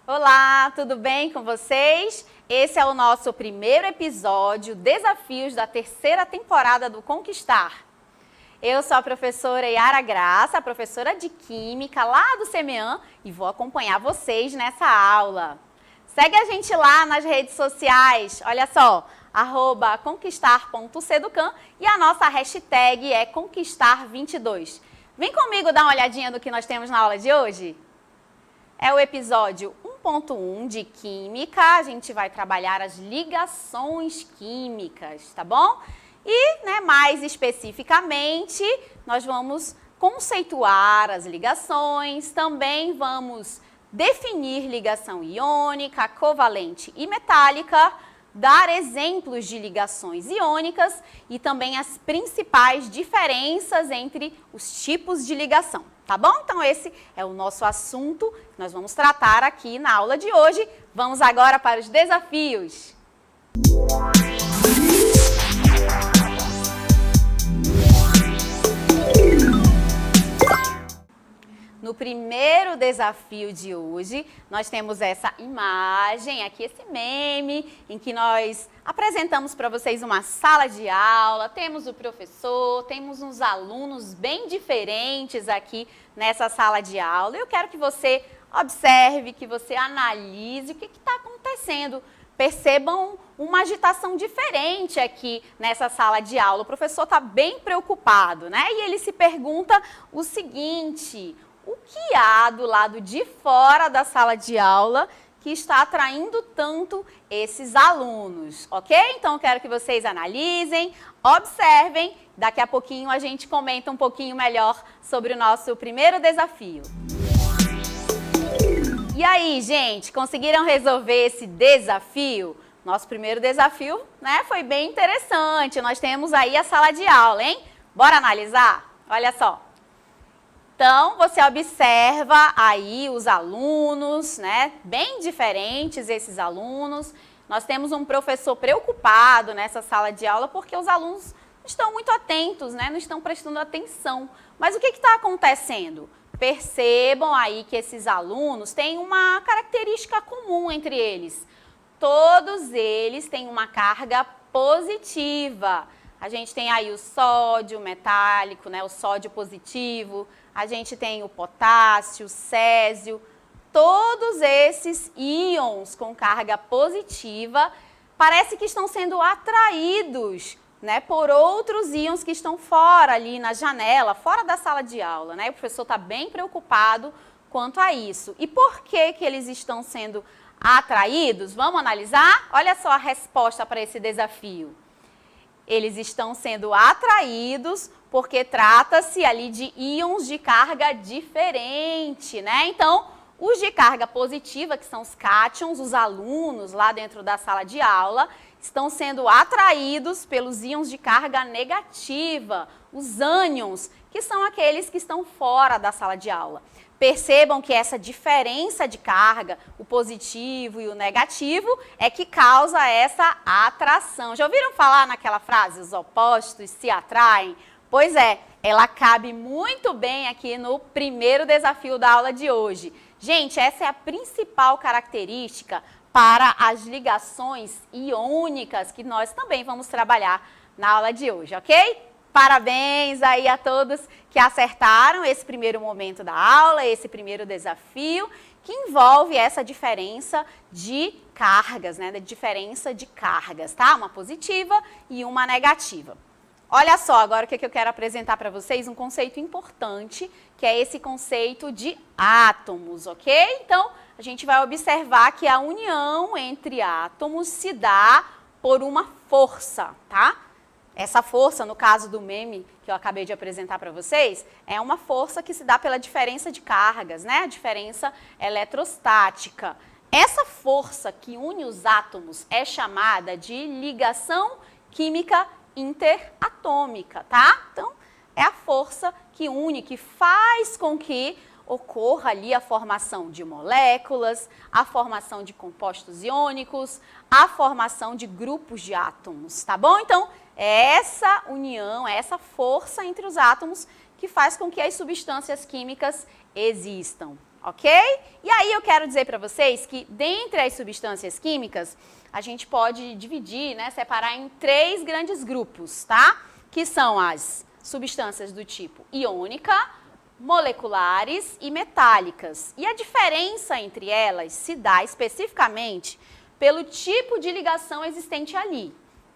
Olá, tudo bem com vocês? Esse é o nosso primeiro episódio, Desafios da terceira temporada do Conquistar. Eu sou a professora Yara Graça, professora de Química lá do CMEAN e vou acompanhar vocês nessa aula. Segue a gente lá nas redes sociais, olha só, @conquistar.seducan e a nossa hashtag é Conquistar22. Vem comigo dar uma olhadinha do que nós temos na aula de hoje? É o episódio 1.1 de Química, a gente vai trabalhar as ligações químicas, tá bom? E, mais especificamente, nós vamos conceituar as ligações, também vamos definir ligação iônica, covalente e metálica, dar exemplos de ligações iônicas e também as principais diferenças entre os tipos de ligação, tá bom? Então esse é o nosso assunto que nós vamos tratar aqui na aula de hoje. Vamos agora para os desafios. No primeiro desafio de hoje, nós temos essa imagem, aqui esse meme, em que nós apresentamos para vocês uma sala de aula, temos o professor, temos uns alunos bem diferentes aqui nessa sala de aula. Eu quero que você observe, que você analise o que está acontecendo. Percebam uma agitação diferente aqui nessa sala de aula. O professor está bem preocupado, né? E ele se pergunta o seguinte: o que há do lado de fora da sala de aula que está atraindo tanto esses alunos, ok? Então, eu quero que vocês analisem, observem. Daqui a pouquinho a gente comenta um pouquinho melhor sobre o nosso primeiro desafio. E aí, gente, conseguiram resolver esse desafio? Nosso primeiro desafio, foi bem interessante. Nós temos aí a sala de aula, hein? Bora analisar? Olha só. Então, você observa aí os alunos, bem diferentes esses alunos. Nós temos um professor preocupado nessa sala de aula porque os alunos estão muito atentos, não estão prestando atenção. Mas o que está acontecendo? Percebam aí que esses alunos têm uma característica comum entre eles. Todos eles têm uma carga positiva. A gente tem aí o sódio metálico, o sódio positivo. A gente tem o potássio, o césio, todos esses íons com carga positiva parece que estão sendo atraídos, por outros íons que estão fora ali na janela, fora da sala de aula, O professor está bem preocupado quanto a isso. E por que eles estão sendo atraídos? Vamos analisar? Olha só a resposta para esse desafio. Eles estão sendo atraídos porque trata-se ali de íons de carga diferente, Então, os de carga positiva, que são os cátions, os alunos lá dentro da sala de aula, estão sendo atraídos pelos íons de carga negativa, os ânions, que são aqueles que estão fora da sala de aula. Percebam que essa diferença de carga, o positivo e o negativo, é que causa essa atração. Já ouviram falar naquela frase, os opostos se atraem? Pois é, ela cabe muito bem aqui no primeiro desafio da aula de hoje. Gente, essa é a principal característica para as ligações iônicas que nós também vamos trabalhar na aula de hoje, ok? Parabéns aí a todos que acertaram esse primeiro momento da aula, esse primeiro desafio, que envolve essa diferença de cargas, da diferença de cargas, tá? Uma positiva e uma negativa. Olha só, agora o que eu quero apresentar para vocês, um conceito importante, que é esse conceito de átomos, ok? Então, a gente vai observar que a união entre átomos se dá por uma força, tá? Essa força, no caso do meme que eu acabei de apresentar para vocês, é uma força que se dá pela diferença de cargas, a diferença eletrostática. Essa força que une os átomos é chamada de ligação química interatômica, tá? Então, é a força que une, que faz com que ocorra ali a formação de moléculas, a formação de compostos iônicos, a formação de grupos de átomos, tá bom? Então, é essa união, é essa força entre os átomos que faz com que as substâncias químicas existam, ok? E aí eu quero dizer para vocês que dentre as substâncias químicas, a gente pode dividir, né, separar em 3 grandes grupos, tá? Que são as substâncias do tipo iônica, moleculares e metálicas. E a diferença entre elas se dá especificamente pelo tipo de ligação existente ali,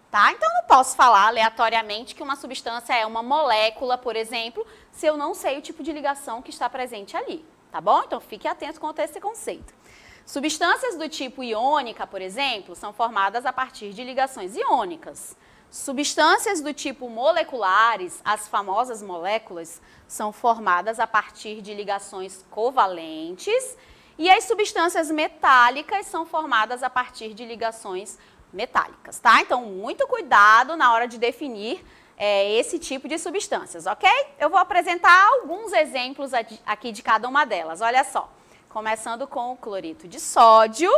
tá? Então, eu não posso falar aleatoriamente que uma substância é uma molécula, por exemplo, se eu não sei o tipo de ligação que está presente ali, tá bom? Então, fique atento quanto a esse conceito. Substâncias do tipo iônica, por exemplo, são formadas a partir de ligações iônicas. Substâncias do tipo moleculares, as famosas moléculas, são formadas a partir de ligações covalentes. E as substâncias metálicas são formadas a partir de ligações metálicas, tá? Então, muito cuidado na hora de definir esse tipo de substâncias, ok? Eu vou apresentar alguns exemplos aqui de cada uma delas, olha só. Começando com o cloreto de sódio,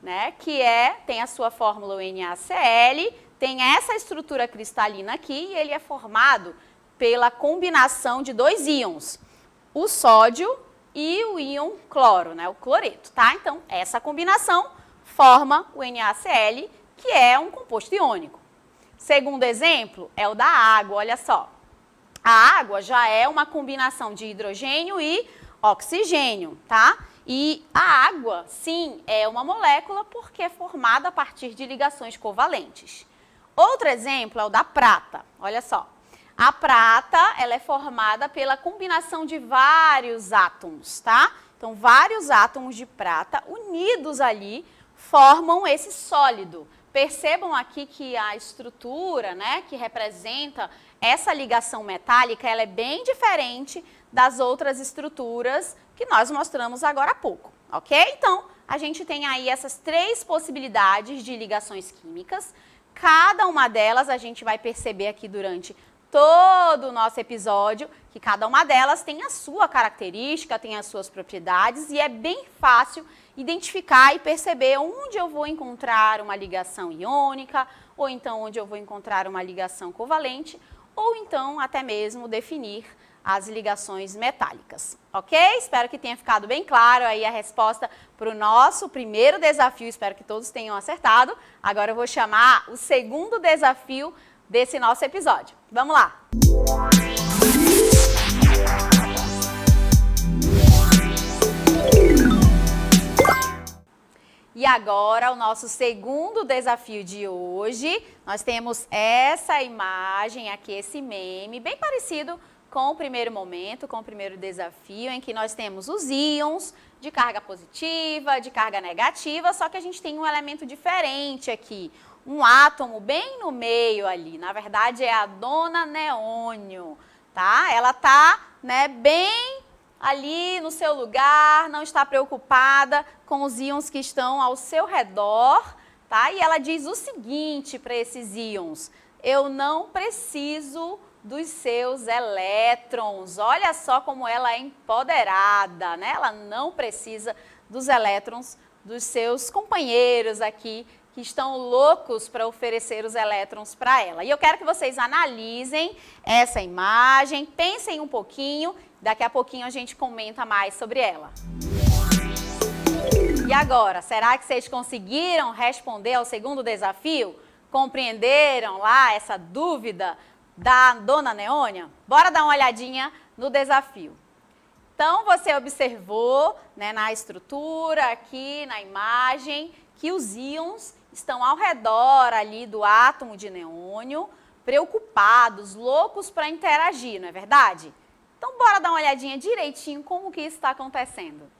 né, que tem a sua fórmula NaCl, tem essa estrutura cristalina aqui e ele é formado pela combinação de 2 íons, o sódio e o íon cloro, né, o cloreto, tá? Então, essa combinação forma o NaCl, que é um composto iônico. Segundo exemplo é o da água, olha só. A água já é uma combinação de hidrogênio e oxigênio, tá? E a água, sim, é uma molécula porque é formada a partir de ligações covalentes. Outro exemplo é o da prata, olha só. A prata, ela é formada pela combinação de vários átomos, tá? Então, vários átomos de prata unidos ali formam esse sólido. Percebam aqui que a estrutura, né, que representa essa ligação metálica, ela é bem diferente das outras estruturas que nós mostramos agora há pouco, ok? Então, a gente tem aí essas 3 possibilidades de ligações químicas. Cada uma delas a gente vai perceber aqui durante todo o nosso episódio, que cada uma delas tem a sua característica, tem as suas propriedades e é bem fácil identificar e perceber onde eu vou encontrar uma ligação iônica, ou então onde eu vou encontrar uma ligação covalente, ou então até mesmo definir as ligações metálicas, ok? Espero que tenha ficado bem claro aí a resposta para o nosso primeiro desafio, espero que todos tenham acertado. Agora eu vou chamar o segundo desafio desse nosso episódio. Vamos lá! E agora, o nosso segundo desafio de hoje, nós temos essa imagem aqui, esse meme, bem parecido com o primeiro momento, com o primeiro desafio, em que nós temos os íons de carga positiva, de carga negativa, só que a gente tem um elemento diferente aqui, um átomo bem no meio ali, na verdade é a dona neônio, tá? Ela tá, né, bem ali no seu lugar, não está preocupada com os íons que estão ao seu redor, tá? E ela diz o seguinte para esses íons: eu não preciso dos seus elétrons. Olha só como ela é empoderada, né? Ela não precisa dos elétrons dos seus companheiros aqui, que estão loucos para oferecer os elétrons para ela. E eu quero que vocês analisem essa imagem, pensem um pouquinho, daqui a pouquinho a gente comenta mais sobre ela. E agora, será que vocês conseguiram responder ao segundo desafio? Compreenderam lá essa dúvida da dona Neônia? Bora dar uma olhadinha no desafio. Então, você observou, né, na estrutura, aqui na imagem, que os íons estão ao redor ali do átomo de neônio, preocupados, loucos para interagir, não é verdade? Então, bora dar uma olhadinha direitinho como que isso está acontecendo.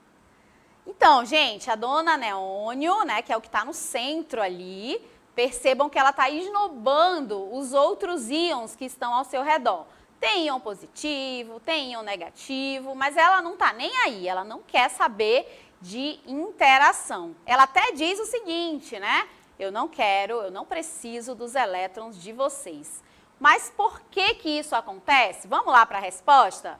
Então, gente, a dona neônio, né, que é o que está no centro ali, percebam que ela está esnobando os outros íons que estão ao seu redor. Tem íon positivo, tem íon negativo, mas ela não está nem aí, ela não quer saber de interação. Ela até diz o seguinte, né? Eu não preciso dos elétrons de vocês. Mas por que que isso acontece? Vamos lá para a resposta?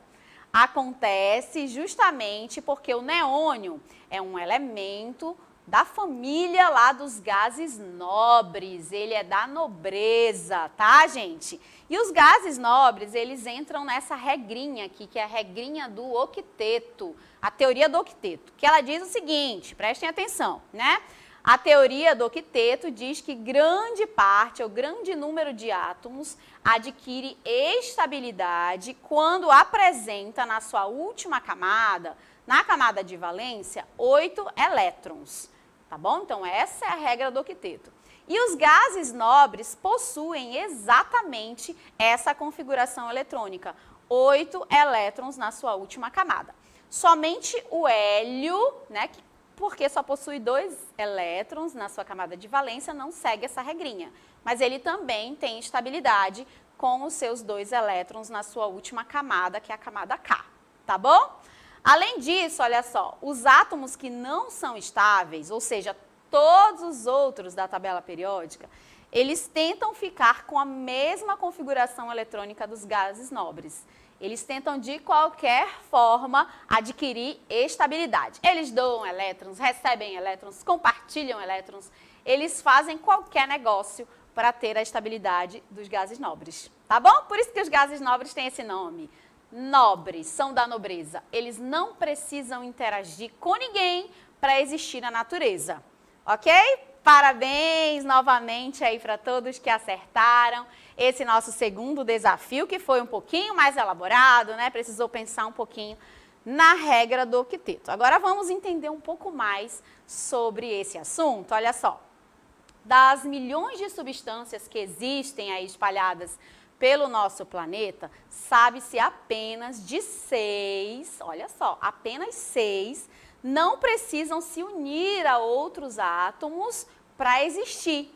Acontece justamente porque o neônio é um elemento da família lá dos gases nobres, ele é da nobreza, tá, gente? E os gases nobres, eles entram nessa regrinha aqui, que é a regrinha do octeto, a teoria do octeto, que ela diz o seguinte, prestem atenção, né? A teoria do octeto diz que grande parte, ou grande número de átomos, adquire estabilidade quando apresenta na sua última camada, na camada de valência, 8 elétrons, tá bom? Então, essa é a regra do octeto. E os gases nobres possuem exatamente essa configuração eletrônica, 8 elétrons na sua última camada. Somente o hélio, né, porque só possui 2 elétrons na sua camada de valência, não segue essa regrinha. Mas ele também tem estabilidade com os seus 2 elétrons na sua última camada, que é a camada K, tá bom? Além disso, olha só, os átomos que não são estáveis, ou seja, todos os outros da tabela periódica, eles tentam ficar com a mesma configuração eletrônica dos gases nobres. Eles tentam, de qualquer forma, adquirir estabilidade. Eles doam elétrons, recebem elétrons, compartilham elétrons. Eles fazem qualquer negócio para ter a estabilidade dos gases nobres, tá bom? Por isso que os gases nobres têm esse nome. Nobres, são da nobreza. Eles não precisam interagir com ninguém para existir na natureza, ok? Parabéns novamente aí para todos que acertaram esse nosso segundo desafio, que foi um pouquinho mais elaborado, né? Precisou pensar um pouquinho na regra do octeto. Agora vamos entender um pouco mais sobre esse assunto. Olha só, das milhões de substâncias que existem aí espalhadas pelo nosso planeta, sabe-se apenas de 6, olha só, apenas 6 não precisam se unir a outros átomos para existir.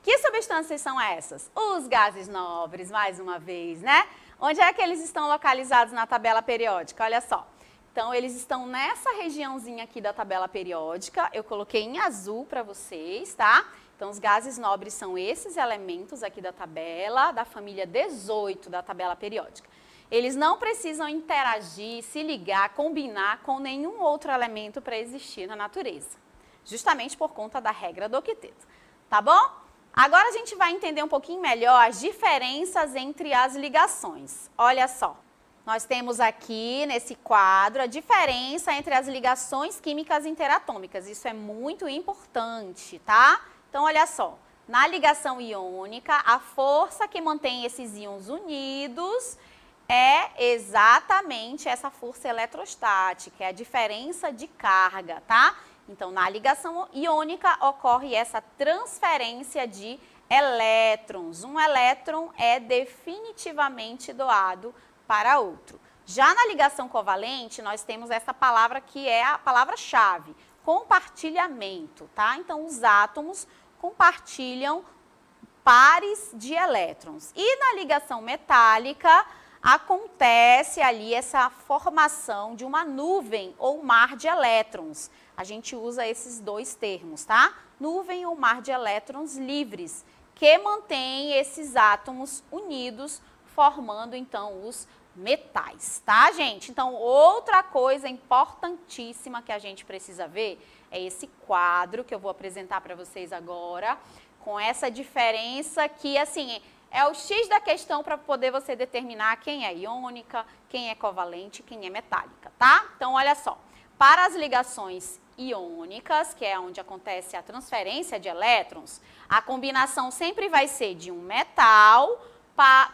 Que substâncias são essas? Os gases nobres, mais uma vez, né? Onde é que eles estão localizados na tabela periódica? Olha só. Então, eles estão nessa regiãozinha aqui da tabela periódica. Eu coloquei em azul para vocês, tá? Então, os gases nobres são esses elementos aqui da tabela, da família 18 da tabela periódica. Eles não precisam interagir, se ligar, combinar com nenhum outro elemento para existir na natureza. Justamente por conta da regra do octeto. Tá bom? Agora a gente vai entender um pouquinho melhor as diferenças entre as ligações. Olha só, nós temos aqui nesse quadro a diferença entre as ligações químicas interatômicas. Isso é muito importante, tá? Então, olha só, na ligação iônica, a força que mantém esses íons unidos é exatamente essa força eletrostática, é a diferença de carga, tá? Então, na ligação iônica ocorre essa transferência de elétrons. Um elétron é definitivamente doado para outro. Já na ligação covalente, nós temos essa palavra que é a palavra-chave, compartilhamento, tá? Então, os átomos compartilham pares de elétrons. E na ligação metálica, acontece ali essa formação de uma nuvem ou mar de elétrons. A gente usa esses dois termos, tá? Nuvem ou mar de elétrons livres, que mantém esses átomos unidos, formando então os metais, tá, gente? Então, outra coisa importantíssima que a gente precisa ver é esse quadro que eu vou apresentar para vocês agora, com essa diferença que, assim, é o X da questão para poder você determinar quem é iônica, quem é covalente, quem é metálica, tá? Então, olha só, para as ligações iônicas, que é onde acontece a transferência de elétrons, a combinação sempre vai ser de um metal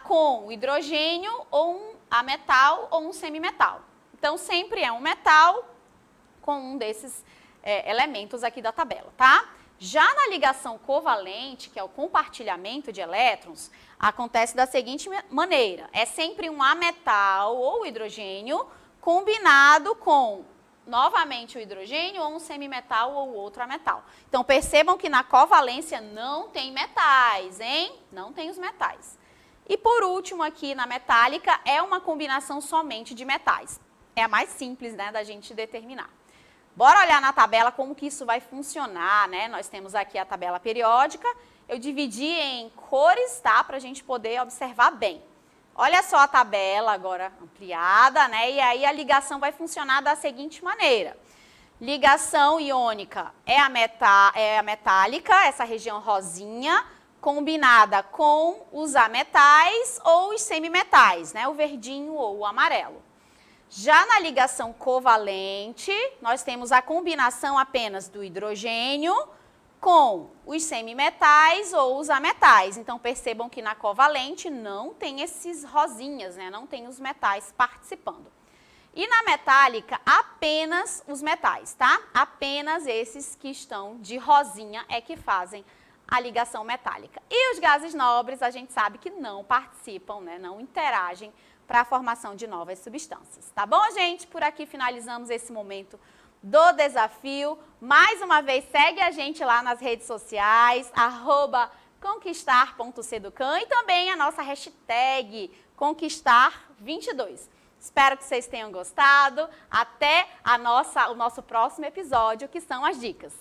com um hidrogênio ou um ametal ou um semimetal. Então, sempre é um metal com um desses elementos aqui da tabela, tá? Já na ligação covalente, que é o compartilhamento de elétrons, acontece da seguinte maneira. É sempre um ametal ou hidrogênio combinado com, novamente, o hidrogênio ou um semimetal ou outro ametal. Então, percebam que na covalência não tem metais, hein? Não tem os metais. E por último aqui na metálica é uma combinação somente de metais. É a mais simples, né, da gente determinar. Bora olhar na tabela como que isso vai funcionar, né? Nós temos aqui a tabela periódica. Eu dividi em cores, tá? Para a gente poder observar bem. Olha só a tabela agora ampliada, né? E aí a ligação vai funcionar da seguinte maneira. Ligação iônica é a metálica, essa região rosinha, combinada com os ametais ou os semimetais, né? O verdinho ou o amarelo. Já na ligação covalente, nós temos a combinação apenas do hidrogênio com os semimetais ou os ametais. Então, percebam que na covalente não tem esses rosinhas, né? Não tem os metais participando. E na metálica, apenas os metais, tá? Apenas esses que estão de rosinha é que fazem a ligação metálica. E os gases nobres, a gente sabe que não participam, né? Não interagem para a formação de novas substâncias. Tá bom, gente? Por aqui finalizamos esse momento do desafio. Mais uma vez, segue a gente lá nas redes sociais, @conquistar.seducan e também a nossa hashtag conquistar22. Espero que vocês tenham gostado. Até o nosso próximo episódio, que são as dicas.